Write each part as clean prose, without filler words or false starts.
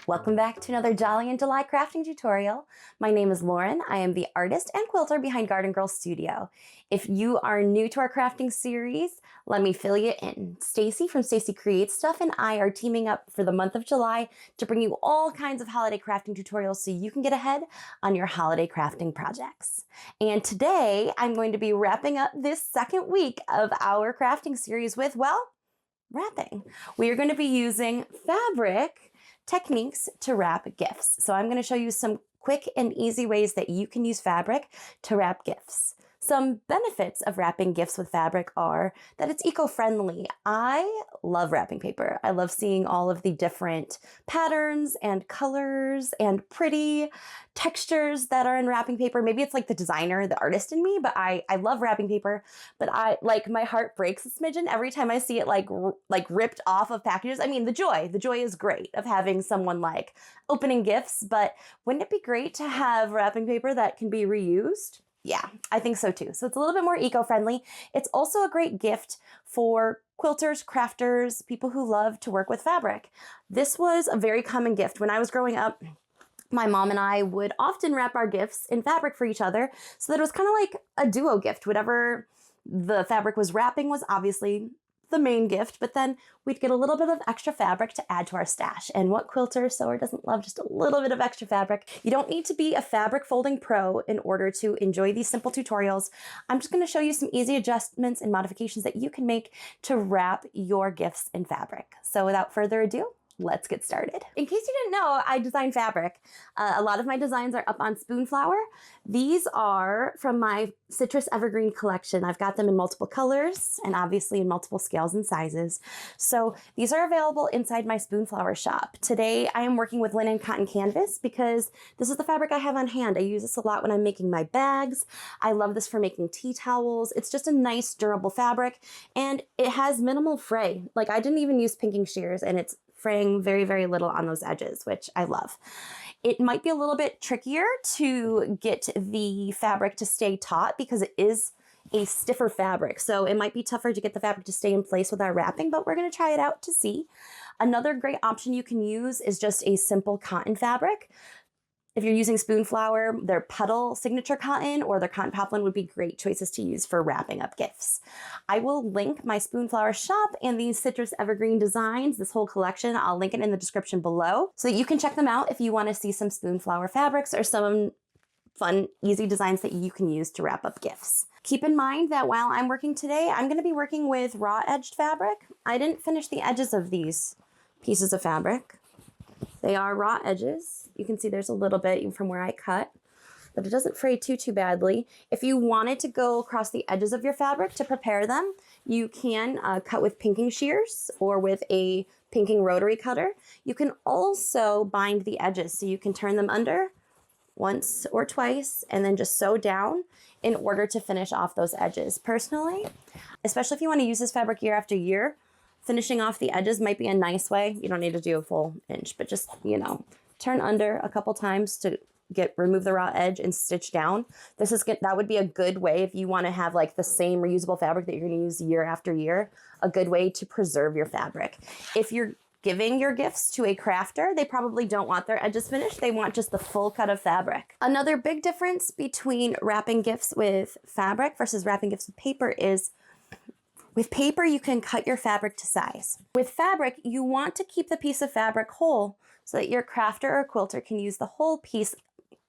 Welcome back to another Jolly in July crafting tutorial. My name is Lauren. I am the artist and quilter behind Garden Girl Studio. If you are new to our crafting series, let me fill you in. Stacy from Stacy Creates Stuff and I are teaming up for the month of July to bring you all kinds of holiday crafting tutorials so you can get ahead on your holiday crafting projects. And today I'm going to be wrapping up this second week of our crafting series with, well, wrapping. We are going to be using fabric techniques to wrap gifts. So I'm going to show you some quick and easy ways that you can use fabric to wrap gifts. Some benefits of wrapping gifts with fabric are that it's eco-friendly. I love wrapping paper. I love seeing all of the different patterns and colors and pretty textures that are in wrapping paper. Maybe it's like the designer, the artist in me, but I love wrapping paper, but my heart breaks a smidgen every time I see it like ripped off of packages. I mean, the joy is great of having someone like opening gifts, but wouldn't it be great to have wrapping paper that can be reused? Yeah, I think so too. So it's a little bit more eco-friendly. It's also a great gift for quilters, crafters, people who love to work with fabric. This was a very common gift. When I was growing up, my mom and I would often wrap our gifts in fabric for each other so that it was kind of like a duo gift. Whatever the fabric was wrapping was obviously the main gift, but then we'd get a little bit of extra fabric to add to our stash. And what quilter sewer doesn't love just a little bit of extra fabric? You don't need to be a fabric folding pro in order to enjoy these simple tutorials. I'm just going to show you some easy adjustments and modifications that you can make to wrap your gifts in fabric. So without further ado, let's get started. In case you didn't know, I design fabric. A lot of my designs are up on Spoonflower. These are from my Citrus Evergreen collection. I've got them in multiple colors and obviously in multiple scales and sizes. So these are available inside my Spoonflower shop. Today I am working with linen cotton canvas because this is the fabric I have on hand. I use this a lot when I'm making my bags. I love this for making tea towels. It's just a nice durable fabric and it has minimal fray. Like I didn't even use pinking shears and it's fraying very, very little on those edges, which I love. It might be a little bit trickier to get the fabric to stay taut because it is a stiffer fabric. So it might be tougher to get the fabric to stay in place with our wrapping, but we're going to try it out to see. Another great option you can use is just a simple cotton fabric. If you're using Spoonflower, their Petal Signature Cotton or their Cotton Poplin would be great choices to use for wrapping up gifts. I will link my Spoonflower shop and these Citrus Evergreen designs, this whole collection. I'll link it in the description below so that you can check them out if you want to see some Spoonflower fabrics or some fun, easy designs that you can use to wrap up gifts. Keep in mind that while I'm working today, I'm going to be working with raw edged fabric. I didn't finish the edges of these pieces of fabric. They are raw edges. You can see there's a little bit even from where I cut, but it doesn't fray too badly. If you wanted to go across the edges of your fabric to prepare them, you can cut with pinking shears or with a pinking rotary cutter. You can also bind the edges so you can turn them under once or twice and then just sew down in order to finish off those edges. Personally, especially if you want to use this fabric year after year, finishing off the edges might be a nice way. You don't need to do a full inch, but just, turn under a couple times to remove the raw edge and stitch down. That would be a good way if you want to have like the same reusable fabric that you're going to use year after year, a good way to preserve your fabric. If you're giving your gifts to a crafter, they probably don't want their edges finished. They want just the full cut of fabric. Another big difference between wrapping gifts with fabric versus wrapping gifts with paper is with paper, you can cut your fabric to size. With fabric, you want to keep the piece of fabric whole so that your crafter or quilter can use the whole piece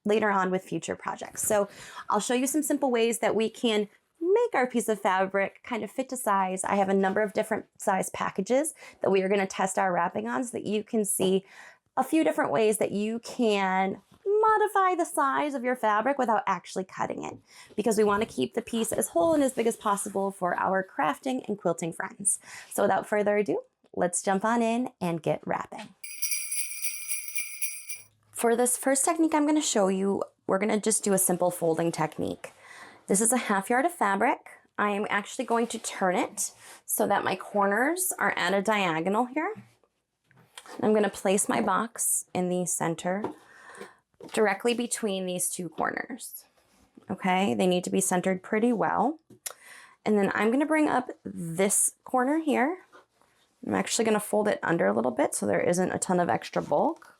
later on with future projects. So I'll show you some simple ways that we can make our piece of fabric kind of fit to size. I have a number of different size packages that we are going to test our wrapping on so that you can see a few different ways that you can modify the size of your fabric without actually cutting it, because we want to keep the piece as whole and as big as possible for our crafting and quilting friends. So without further ado, let's jump on in and get wrapping. For this first technique I'm going to show you, we're going to just do a simple folding technique. This is a 1/2 yard of fabric. I am actually going to turn it so that my corners are at a diagonal here. I'm going to place my box in the center directly between these two corners. Okay, they need to be centered pretty well. And then I'm going to bring up this corner here. I'm actually going to fold it under a little bit so there isn't a ton of extra bulk.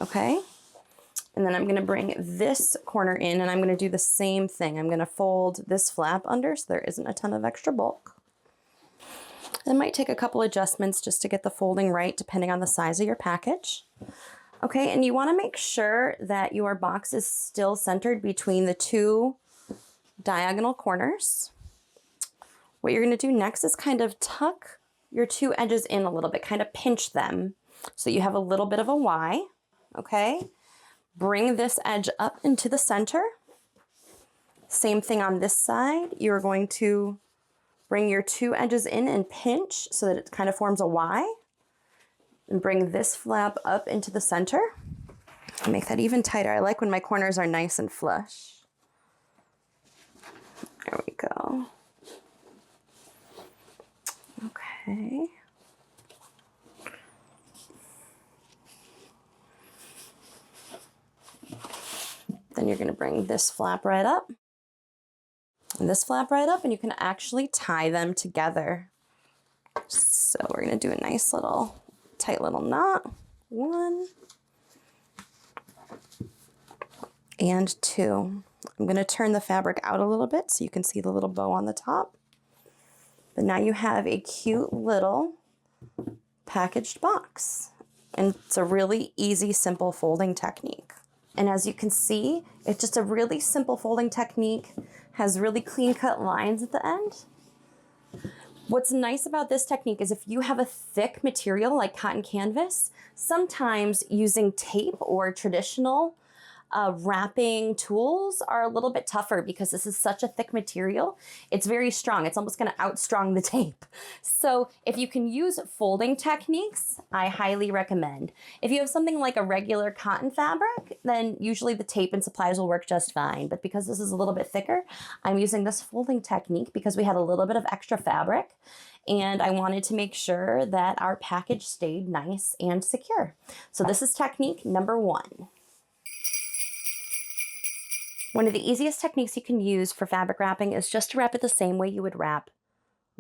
okay? And then I'm going to bring this corner in and I'm going to do the same thing. I'm going to fold this flap under so there isn't a ton of extra bulk. It might take a couple adjustments just to get the folding right depending on the size of your package. Okay, and you want to make sure that your box is still centered between the two diagonal corners. What you're going to do next is kind of tuck your two edges in a little bit, kind of pinch them so you have a little bit of a Y, okay? Bring this edge up into the center. Same thing on this side. You're going to bring your two edges in and pinch so that it kind of forms a Y. And bring this flap up into the center. And make that even tighter. I like when my corners are nice and flush. There we go. Okay. Then you're going to bring this flap right up. And this flap right up, and you can actually tie them together. So we're going to do a nice little, tight little knot. 1 and 2. I'm going to turn the fabric out a little bit so you can see the little bow on the top. But now you have a cute little packaged box. And it's a really easy, simple folding technique. And as you can see, it's just a really simple folding technique, has really clean cut lines at the end. What's nice about this technique is if you have a thick material like cotton canvas, sometimes using tape or traditional wrapping tools are a little bit tougher because this is such a thick material. It's very strong. It's almost going to outstrong the tape. So if you can use folding techniques, I highly recommend. If you have something like a regular cotton fabric, then usually the tape and supplies will work just fine. But because this is a little bit thicker, I'm using this folding technique because we had a little bit of extra fabric and I wanted to make sure that our package stayed nice and secure. So this is technique number 1. One of the easiest techniques you can use for fabric wrapping is just to wrap it the same way you would wrap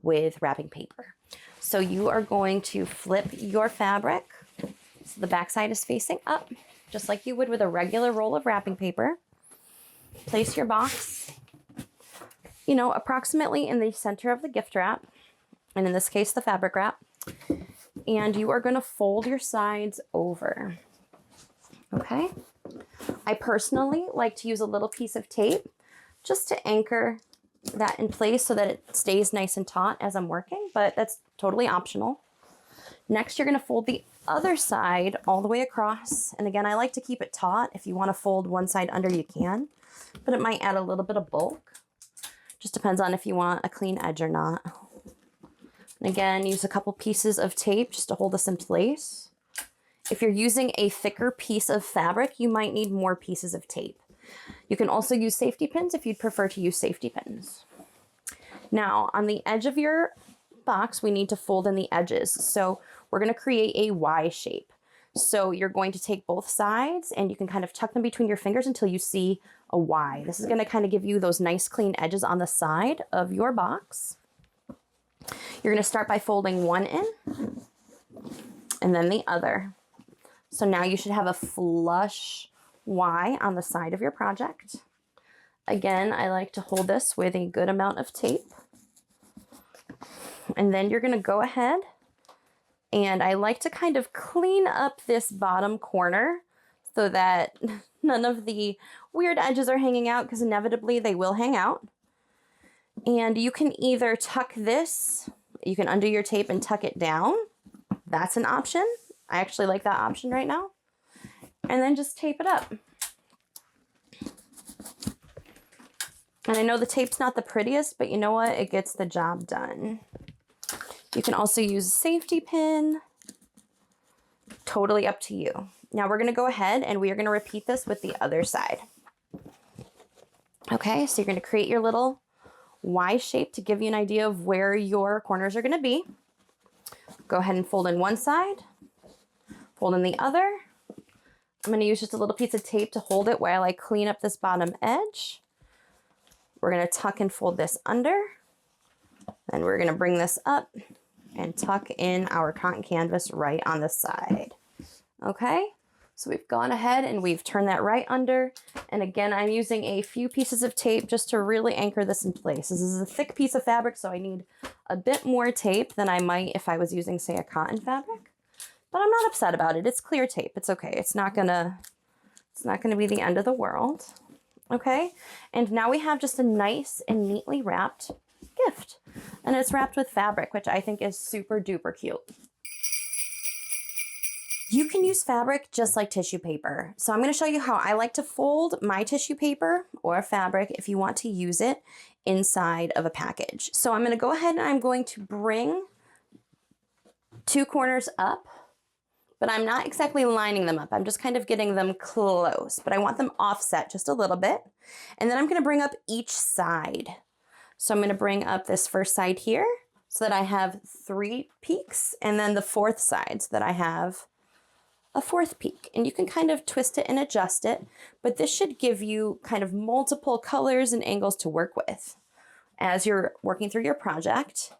with wrapping paper. So you are going to flip your fabric so the back side is facing up, just like you would with a regular roll of wrapping paper. Place your box, approximately in the center of the gift wrap, and in this case, the fabric wrap. And you are going to fold your sides over, okay? I personally like to use a little piece of tape just to anchor that in place so that it stays nice and taut as I'm working, but that's totally optional. Next, you're going to fold the other side all the way across. And again, I like to keep it taut. If you want to fold one side under, you can, but it might add a little bit of bulk. Just depends on if you want a clean edge or not. And again, use a couple pieces of tape just to hold this in place. If you're using a thicker piece of fabric, you might need more pieces of tape. You can also use safety pins if you'd prefer to use safety pins. Now, on the edge of your box, we need to fold in the edges. So we're going to create a Y shape. So you're going to take both sides and you can kind of tuck them between your fingers until you see a Y. This is going to kind of give you those nice clean edges on the side of your box. You're going to start by folding one in and then the other. So now you should have a flush Y on the side of your project. Again, I like to hold this with a good amount of tape. And then you're going to go ahead and I like to kind of clean up this bottom corner so that none of the weird edges are hanging out, because inevitably they will hang out. And you can either tuck this, you can undo your tape and tuck it down. That's an option. I actually like that option right now. And then just tape it up. And I know the tape's not the prettiest, but you know what? It gets the job done. You can also use a safety pin. Totally up to you. Now we're going to go ahead and we are going to repeat this with the other side. Okay, so you're going to create your little Y shape to give you an idea of where your corners are going to be. Go ahead and fold in one side. Fold in the other. I'm going to use just a little piece of tape to hold it while I clean up this bottom edge. We're going to tuck and fold this under. Then we're going to bring this up and tuck in our cotton canvas right on the side. Okay, So we've gone ahead and we've turned that right under. And again, I'm using a few pieces of tape just to really anchor this in place. This is a thick piece of fabric, so I need a bit more tape than I might if I was using, say, a cotton fabric. But I'm not upset about it. It's clear tape. It's okay. It's not gonna be the end of the world. Okay, and now we have just a nice and neatly wrapped gift. And it's wrapped with fabric, which I think is super duper cute. You can use fabric just like tissue paper. So I'm going to show you how I like to fold my tissue paper or fabric if you want to use it inside of a package. So I'm going to go ahead and I'm going to bring two corners up, but I'm not exactly lining them up. I'm just kind of getting them close, but I want them offset just a little bit. And then I'm going to bring up each side. So I'm going to bring up this first side here so that I have 3 peaks, and then the fourth side so that I have a fourth peak. And you can kind of twist it and adjust it, but this should give you kind of multiple colors and angles to work with as you're working through your project.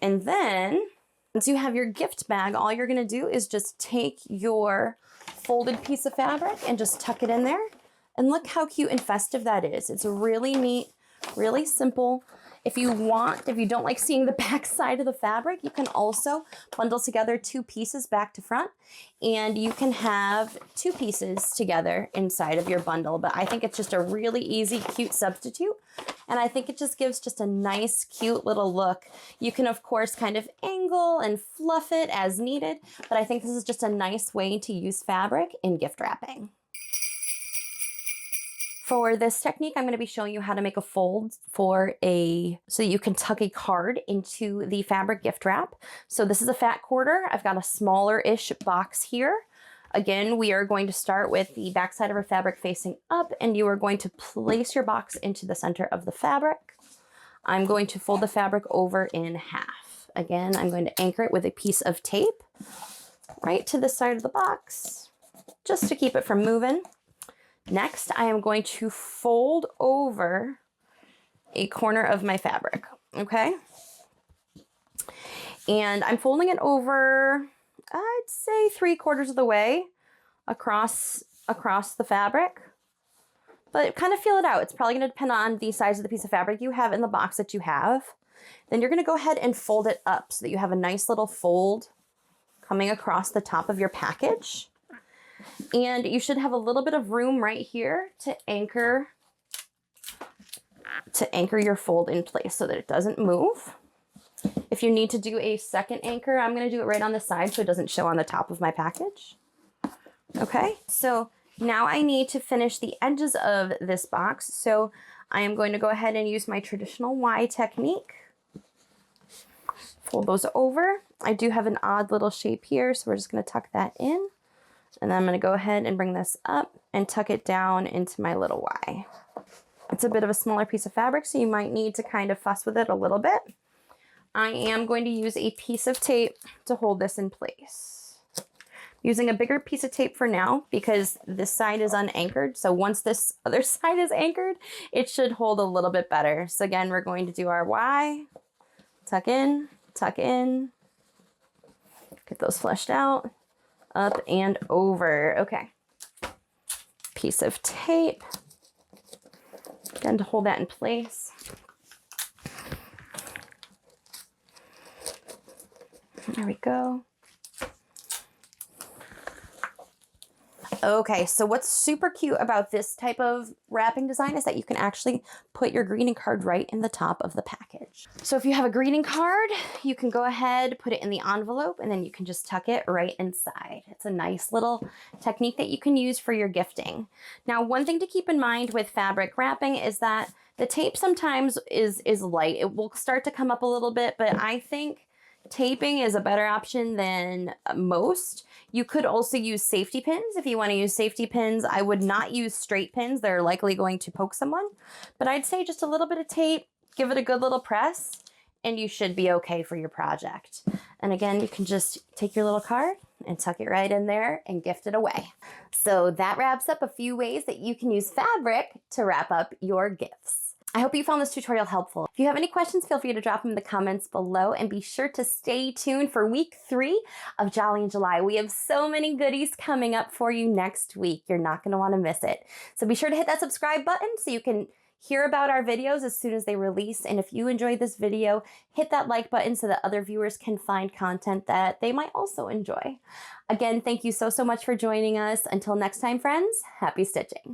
And then once you have your gift bag, all you're gonna do is just take your folded piece of fabric and just tuck it in there. And look how cute and festive that is. It's really neat, really simple. If you don't like seeing the back side of the fabric, you can also bundle together 2 pieces back to front, and you can have 2 pieces together inside of your bundle. But I think it's just a really easy, cute substitute. And I think it just gives just a nice, cute little look. You can, of course, kind of angle and fluff it as needed, but I think this is just a nice way to use fabric in gift wrapping. For this technique, I'm going to be showing you how to make a fold so you can tuck a card into the fabric gift wrap. So this is a fat quarter. I've got a smaller-ish box here. Again, we are going to start with the back side of our fabric facing up, and you are going to place your box into the center of the fabric. I'm going to fold the fabric over in half. Again, I'm going to anchor it with a piece of tape right to the side of the box, just to keep it from moving. Next, I am going to fold over a corner of my fabric, okay? And I'm folding it over, I'd say 3/4 of the way across the fabric. But kind of feel it out. It's probably going to depend on the size of the piece of fabric you have in the box that you have. Then you're going to go ahead and fold it up so that you have a nice little fold coming across the top of your package. And you should have a little bit of room right here to anchor your fold in place so that it doesn't move. If you need to do a second anchor, I'm going to do it right on the side so it doesn't show on the top of my package. Okay, so now I need to finish the edges of this box. So I am going to go ahead and use my traditional Y technique. Fold those over. I do have an odd little shape here, so we're just going to tuck that in. And then I'm going to go ahead and bring this up and tuck it down into my little Y. It's a bit of a smaller piece of fabric, so you might need to kind of fuss with it a little bit. I am going to use a piece of tape to hold this in place. I'm using a bigger piece of tape for now because this side is unanchored. So once this other side is anchored, it should hold a little bit better. So again, we're going to do our Y, tuck in, get those fleshed out. Up and over. Okay. Piece of tape. Again, to hold that in place. There we go. Okay, so what's super cute about this type of wrapping design is that you can actually put your greeting card right in the top of the package. So if you have a greeting card, you can go ahead, put it in the envelope, and then you can just tuck it right inside. It's a nice little technique that you can use for your gifting. Now, one thing to keep in mind with fabric wrapping is that the tape sometimes is light. It will start to come up a little bit, but I think taping is a better option than most. You could also use safety pins. If you want to use safety pins, I would not use straight pins. They're likely going to poke someone. But I'd say just a little bit of tape, give it a good little press, and you should be okay for your project. And again, you can just take your little card and tuck it right in there and gift it away. So that wraps up a few ways that you can use fabric to wrap up your gifts. I hope you found this tutorial helpful. If you have any questions, feel free to drop them in the comments below, and be sure to stay tuned for week 3 of Jolly in July. We have so many goodies coming up for you next week. You're not going to want to miss it. So be sure to hit that subscribe button so you can hear about our videos as soon as they release. And if you enjoyed this video, hit that like button so that other viewers can find content that they might also enjoy. Again, thank you so much for joining us. Until next time, friends, happy stitching.